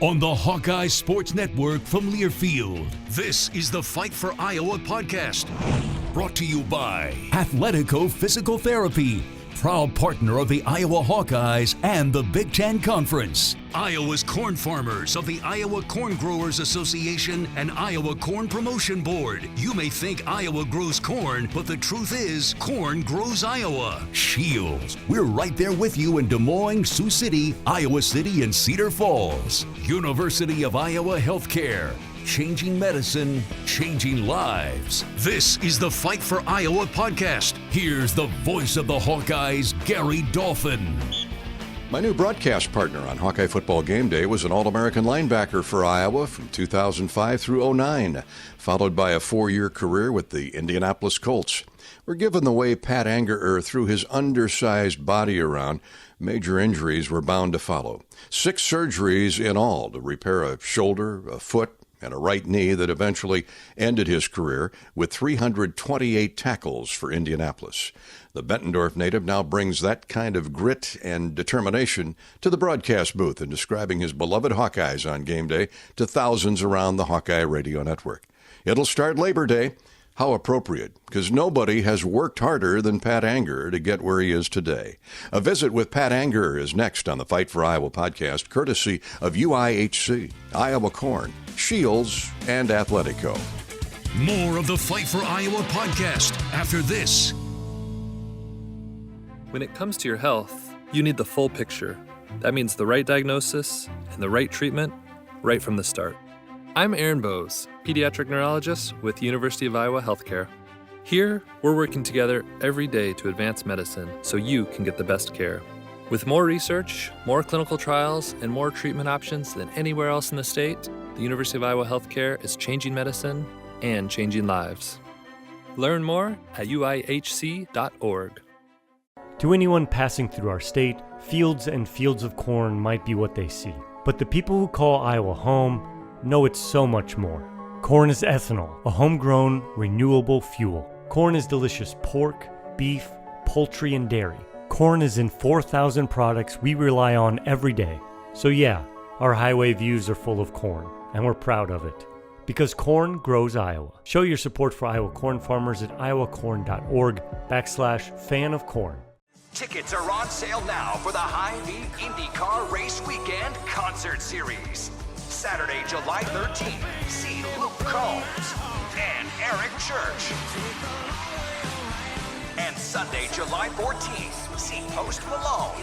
on the Hawkeye Sports Network from Learfield. This is the Fight for Iowa podcast, brought to you by Athletico Physical Therapy, proud partner of the Iowa Hawkeyes and the Big Ten Conference. Iowa's corn farmers of the Iowa Corn Growers Association and Iowa Corn Promotion Board. You may think Iowa grows corn, but the truth is corn grows Iowa. Shields, we're right there with you in Des Moines, Sioux City, Iowa City, and Cedar Falls. University of Iowa Healthcare. Changing medicine, changing lives. This is the Fight for Iowa podcast. Here's the voice of the Hawkeyes, Gary Dolphin. My new broadcast partner on Hawkeye Football Game Day was an All-American linebacker for Iowa from 2005 through 2009, followed by a 4-year career with the Indianapolis Colts. We're given the way Pat Angerer threw his undersized body around, major injuries were bound to follow. 6 surgeries in all to repair a shoulder, a foot, and a right knee that eventually ended his career with 328 tackles for Indianapolis. The Bettendorf native now brings that kind of grit and determination to the broadcast booth in describing his beloved Hawkeyes on game day to thousands around the Hawkeye radio network. It'll start Labor Day. How appropriate, because nobody has worked harder than Pat Angerer to get where he is today. A visit with Pat Angerer is next on the Fight for Iowa podcast, courtesy of UIHC, Iowa Corn, Shields, and Athletico. More of the Fight for Iowa podcast after this. When it comes to your health, you need the full picture. That means the right diagnosis and the right treatment right from the start. I'm Aaron Bose, pediatric neurologist with University of Iowa Healthcare. Here, we're working together every day to advance medicine so you can get the best care. With more research, more clinical trials, and more treatment options than anywhere else in the state, the University of Iowa Healthcare is changing medicine and changing lives. Learn more at uihc.org. To anyone passing through our state, fields and fields of corn might be what they see. But the people who call Iowa home know it's so much more. Corn is ethanol, a homegrown, renewable fuel. Corn is delicious pork, beef, poultry, and dairy. Corn is in 4,000 products we rely on every day. So yeah, our highway views are full of corn, and we're proud of it. Because corn grows Iowa. Show your support for Iowa corn farmers at iowacorn.org/fan of corn. Tickets are on sale now for the Hy-Vee IndyCar Race Weekend Concert Series. Saturday, July 13th, see Luke Combs and Eric Church. And Sunday, July 14th, see Post Malone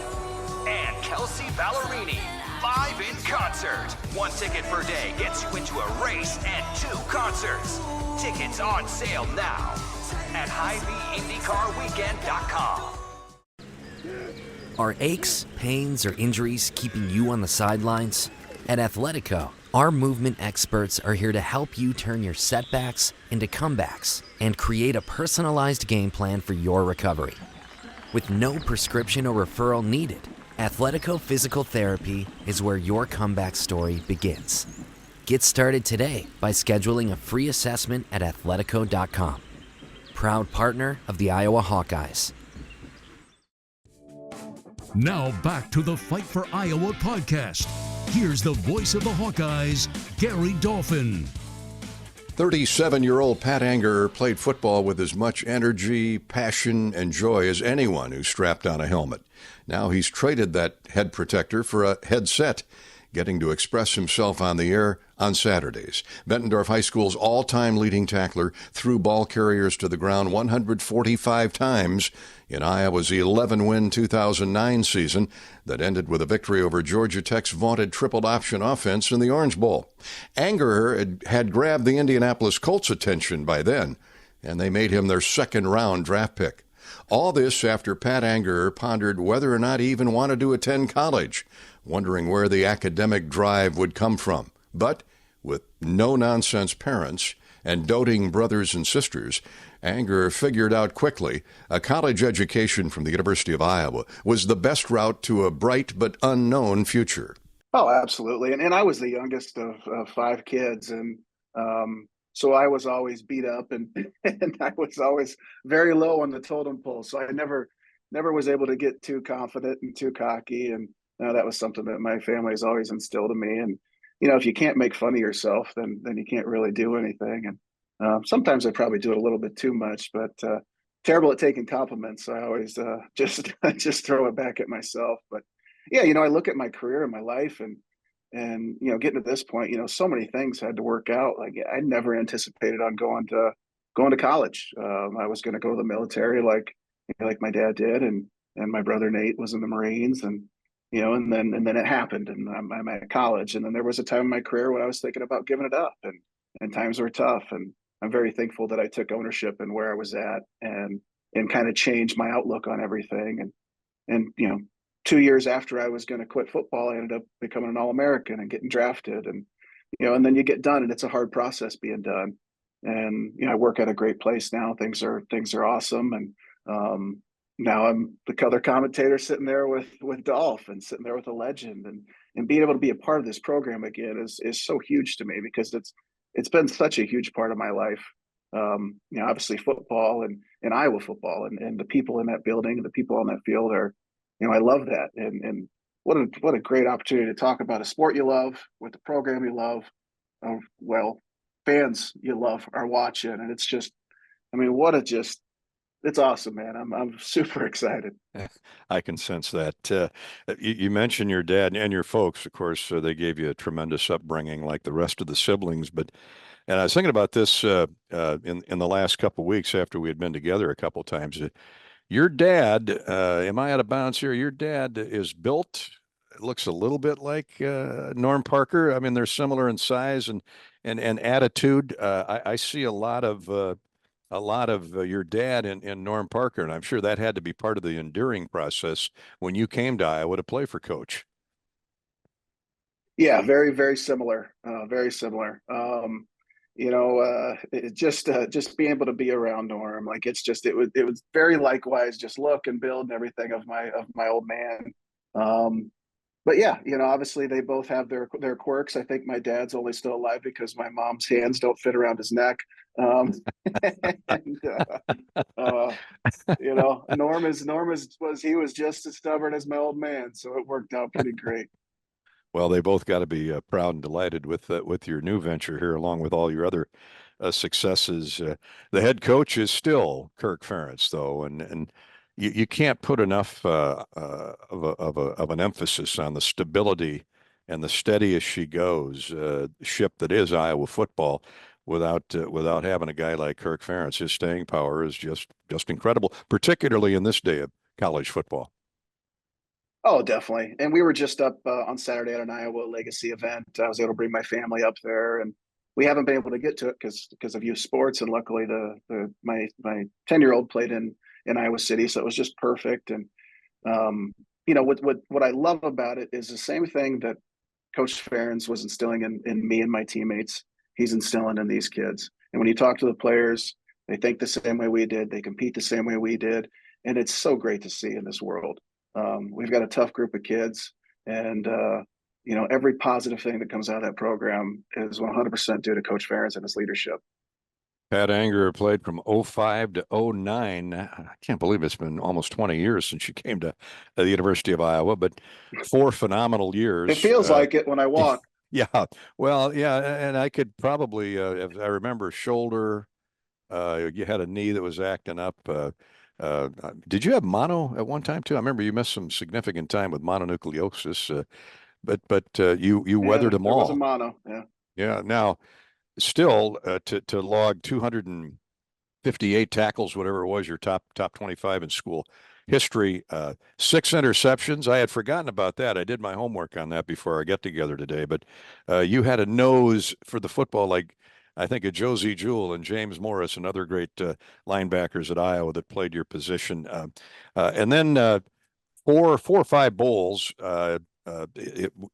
and Kelsey Ballerini live in concert. 1 ticket per day gets you into a race and 2 concerts. Tickets on sale now at HyVeeIndyCarWeekend.com. Are aches, pains, or injuries keeping you on the sidelines? At Athletico, our movement experts are here to help you turn your setbacks into comebacks and create a personalized game plan for your recovery. With no prescription or referral needed, Athletico Physical Therapy is where your comeback story begins. Get started today by scheduling a free assessment at athletico.com. Proud partner of the Iowa Hawkeyes. Now back to the Fight for Iowa podcast. Here's the voice of the Hawkeyes, Gary Dolphin. 37-year-old Pat Angerer played football with as much energy, passion, and joy as anyone who strapped on a helmet. Now he's traded that head protector for a headset, getting to express himself on the air on Saturdays. Bettendorf High School's all-time leading tackler threw ball carriers to the ground 145 times in Iowa's 11-win 2009 season that ended with a victory over Georgia Tech's vaunted triple-option offense in the Orange Bowl. Angerer had grabbed the Indianapolis Colts' attention by then, and they made him their second-round draft pick. All this after Pat Angerer pondered whether or not he even wanted to attend college, wondering where the academic drive would come from. But with no-nonsense parents and doting brothers and sisters, Angerer figured out quickly a college education from the University of Iowa was the best route to a bright but unknown future. Oh, absolutely. And I was the youngest of 5 kids. And so I was always beat up and I was always very low on the totem pole. So I never was able to get too confident and too cocky. And that was something that my family has always instilled in me. if you can't make fun of yourself, then you can't really do anything. And sometimes I probably do it a little bit too much, but terrible at taking compliments. So I always just throw it back at myself. But yeah, I look at my career and my life, and getting to this point, so many things had to work out. Like I never anticipated on going to college. I was going to go to the military, like my dad did, and my brother Nate was in the Marines, and and then it happened, and I'm at college. And then there was a time in my career when I was thinking about giving it up, and times were tough. And I'm very thankful that I took ownership in where I was at, and kind of changed my outlook on everything. And 2 years after I was going to quit football, I ended up becoming an All-American and getting drafted. And then you get done, and it's a hard process being done. And I work at a great place now. Things are awesome. And now I'm the color commentator sitting there with Dolph, and sitting there with a legend, and being able to be a part of this program again is so huge to me, because it's been such a huge part of my life. Obviously football and Iowa football, and the people in that building and the people on that field are, I love that. And what a great opportunity to talk about a sport you love with the program you love. Well, fans you love are watching, and it's just, it's awesome, man. I'm super excited. I can sense that. You mentioned your dad and your folks, of course, they gave you a tremendous upbringing like the rest of the siblings. And I was thinking about this in the last couple of weeks after we had been together a couple of times. Your dad, am I out of bounds here? Your dad is built, it looks a little bit like Norm Parker. I mean, they're similar in size and attitude. I see a lot of your dad in Norm Parker, and I'm sure that had to be part of the enduring process when you came to Iowa to play for Coach. Yeah, very, very similar. Very similar. It just being able to be around Norm, like it was very likewise, just look and build and everything of my old man. But yeah, obviously they both have their quirks. I think my dad's only still alive because my mom's hands don't fit around his neck. And, he was just as stubborn as my old man, so it worked out pretty great. Well, they both got to be proud and delighted with your new venture here, along with all your other successes. The head coach is still Kirk Ferentz, though, and you can't put enough of an emphasis on the stability and the steady as she goes ship that is Iowa football without having a guy like Kirk Ferentz. His staying power is just incredible, particularly in this day of college football. Oh, definitely. And we were just up on Saturday at an Iowa Legacy event. I was able to bring my family up there, and we haven't been able to get to it because of youth sports. And luckily, my 10-year-old played in Iowa City, so it was just perfect. And what I love about it is the same thing that Coach Ferentz was instilling in me and my teammates. He's instilling in these kids. And when you talk to the players, they think the same way we did. They compete the same way we did, and it's so great to see in this world. We've got a tough group of kids, and every positive thing that comes out of that program is 100% due to Coach Ferentz and his leadership. Pat Anger played from '05 to '09. I can't believe it's been almost 20 years since you came to the University of Iowa, but 4 phenomenal years. It feels like it when I walk. Yeah, well, yeah, and I could probably, if I remember, shoulder. You had a knee that was acting up. Did you have mono at one time too? I remember you missed some significant time with mononucleosis, but you weathered them there all. Was a mono, yeah. Yeah. Now, still to log 258 tackles, whatever it was, your top 25 in school history, 6 interceptions. I had forgotten about that. I did my homework on that before our get together today. But you had a nose for the football like I think of Josie Jewell and James Morris and other great linebackers at Iowa that played your position. And then 4 or 5 bowls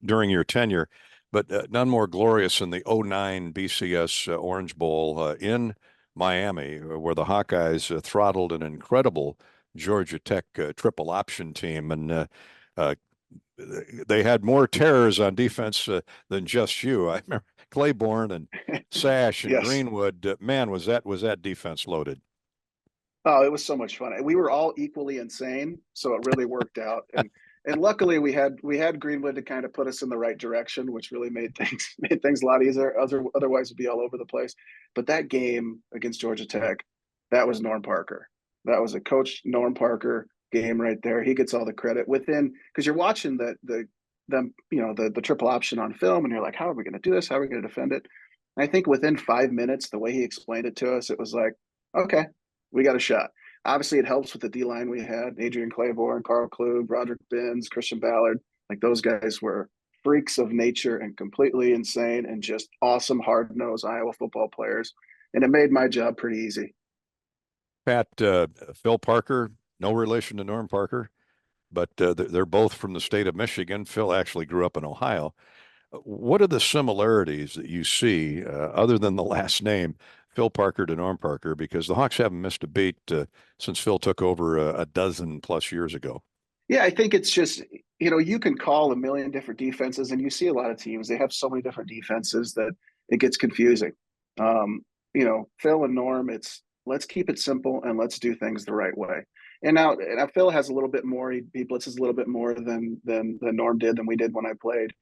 during your tenure, but none more glorious than the '09 BCS Orange Bowl in Miami, where the Hawkeyes throttled an incredible Georgia Tech triple option team. And they had more terrors on defense than just you. I remember Claiborne and Sash and Yes. Greenwood. Man, was that defense loaded? Oh, it was so much fun. We were all equally insane, so it really worked out. and luckily we had Greenwood to kind of put us in the right direction, which really made things a lot easier. Otherwise, it'd be all over the place. But that game against Georgia Tech, that was Norm Parker. That was a coach Norm Parker game right there. He gets all the credit because you're watching the triple option on film, and you're like, how are we going to do this? How are we going to defend it? And I think within 5 minutes, the way he explained it to us, it was like, okay, we got a shot. Obviously, it helps with the D-line we had, Adrian Claiborne, Carl Klug, Roderick Binns, Christian Ballard. Like, those guys were freaks of nature and completely insane and just awesome, hard-nosed Iowa football players. And it made my job pretty easy. Pat, Phil Parker, no relation to Norm Parker, but they're both from the state of Michigan. Phil actually grew up in Ohio. What are the similarities that you see, other than the last name, Phil Parker to Norm Parker? Because the Hawks haven't missed a beat since Phil took over a dozen plus years ago. Yeah, I think it's just, you can call a million different defenses, and you see a lot of teams, they have so many different defenses that it gets confusing. Phil and Norm, it's let's keep it simple and let's do things the right way. And now Phil has a little bit more, he blitzes a little bit more than Norm did, than we did when I played.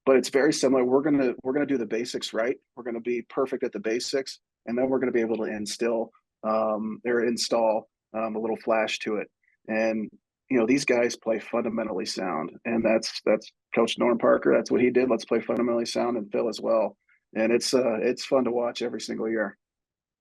But it's very similar. We're gonna do the basics right. We're gonna be perfect at the basics, and then we're gonna be able to install a little flash to it. And these guys play fundamentally sound, and that's Coach Norm Parker. That's what he did. Let's play fundamentally sound, and Phil as well. And it's fun to watch every single year.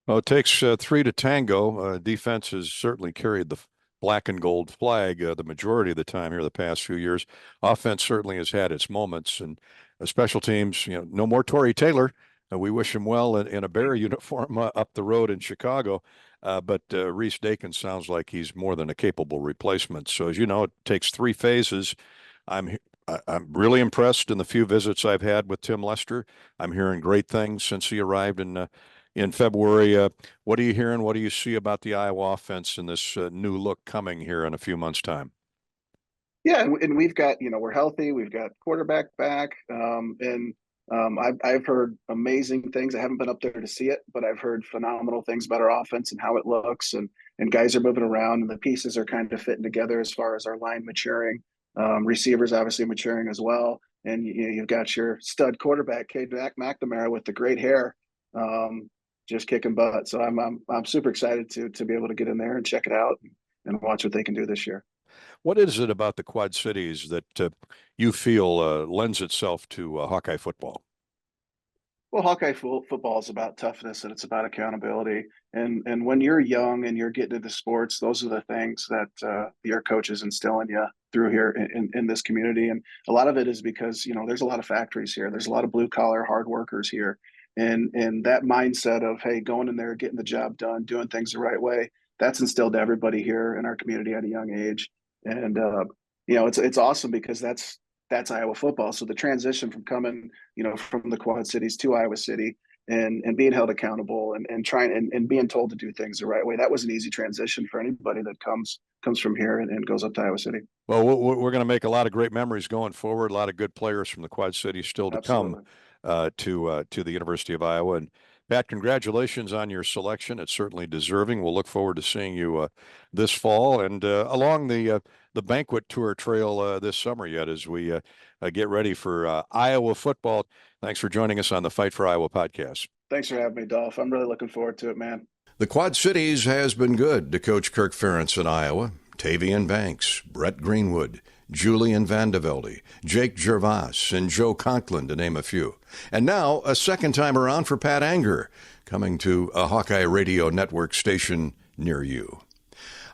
Well, it takes three to tango. Defense has certainly carried the black and gold flag the majority of the time here the past few years. Offense certainly has had its moments, and special teams, no more Torrey Taylor. We wish him well in a Bear uniform up the road in Chicago. But Reese Dakin sounds like he's more than a capable replacement. So as you know, it takes three phases. I'm really impressed in the few visits I've had with Tim Lester. I'm hearing great things since he arrived in February. What are you hearing? What do you see about the Iowa offense in this new look coming here in a few months' time? Yeah, and we've got, we're healthy. We've got quarterback back, and I've heard amazing things. I haven't been up there to see it, but I've heard phenomenal things about our offense and how it looks, and guys are moving around, and the pieces are kind of fitting together as far as our line maturing, receivers obviously maturing as well, and you've got your stud quarterback, Cade McNamara, with the great hair, just kicking butt. So I'm super excited to be able to get in there and check it out and watch what they can do this year. What is it about the Quad Cities that you feel lends itself to Hawkeye football? Well, Hawkeye football is about toughness, and it's about accountability. And when you're young and you're getting into sports, those are the things that your coaches instill in you through here in this community. And a lot of it is because, there's a lot of factories here. There's a lot of blue collar hard workers here. And that mindset of, hey, going in there, getting the job done, doing things the right way, that's instilled to everybody here in our community at a young age. And it's awesome because that's Iowa football. So the transition from coming, from the Quad Cities to Iowa City and being held accountable and trying and being told to do things the right way, that was an easy transition for anybody that comes from here and goes up to Iowa City. Well, we're going to make a lot of great memories going forward. A lot of good players from the Quad Cities still to Absolutely. come to the University of Iowa. And Pat, congratulations on your selection. It's certainly deserving. We'll look forward to seeing you this fall and along the banquet tour trail this summer yet as we get ready for Iowa football. Thanks for joining us on the Fight for Iowa podcast. Thanks for having me, Dolph. I'm really looking forward to it, man. The Quad Cities has been good to Coach Kirk Ferentz in Iowa. Tavian Banks, Brett Greenwood, Julian Vandevelde, Jake Gervais, and Joe Conklin, to name a few. And now, a second time around for Pat Anger, coming to a Hawkeye Radio Network station near you.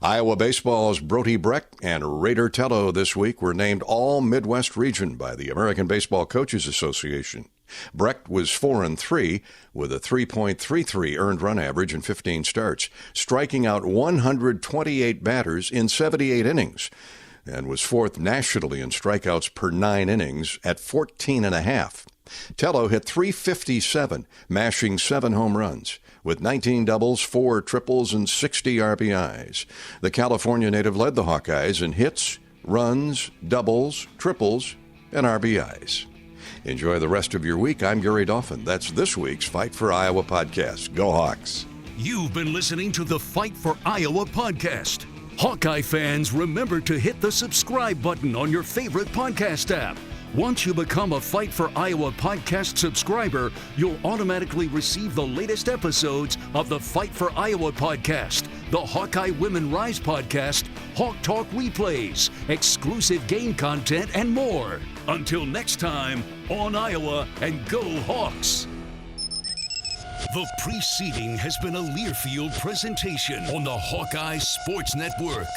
Iowa baseball's Brody Breck and Raider Tello this week were named All-Midwest Region by the American Baseball Coaches Association. Breck was 4-3 with a 3.33 earned run average in 15 starts, striking out 128 batters in 78 innings, and was fourth nationally in strikeouts per 9 innings at 14.5. Tello hit .357, mashing 7 home runs, with 19 doubles, 4 triples, and 60 RBIs. The California native led the Hawkeyes in hits, runs, doubles, triples, and RBIs. Enjoy the rest of your week. I'm Gary Dolphin. That's this week's Fight for Iowa podcast. Go Hawks. You've been listening to the Fight for Iowa podcast. Hawkeye fans, remember to hit the subscribe button on your favorite podcast app. Once you become a Fight for Iowa podcast subscriber, you'll automatically receive the latest episodes of the Fight for Iowa podcast, the Hawkeye Women Rise podcast, Hawk Talk replays, exclusive game content, and more. Until next time, on Iowa, and go Hawks! The preceding has been a Learfield presentation on the Hawkeye Sports Network.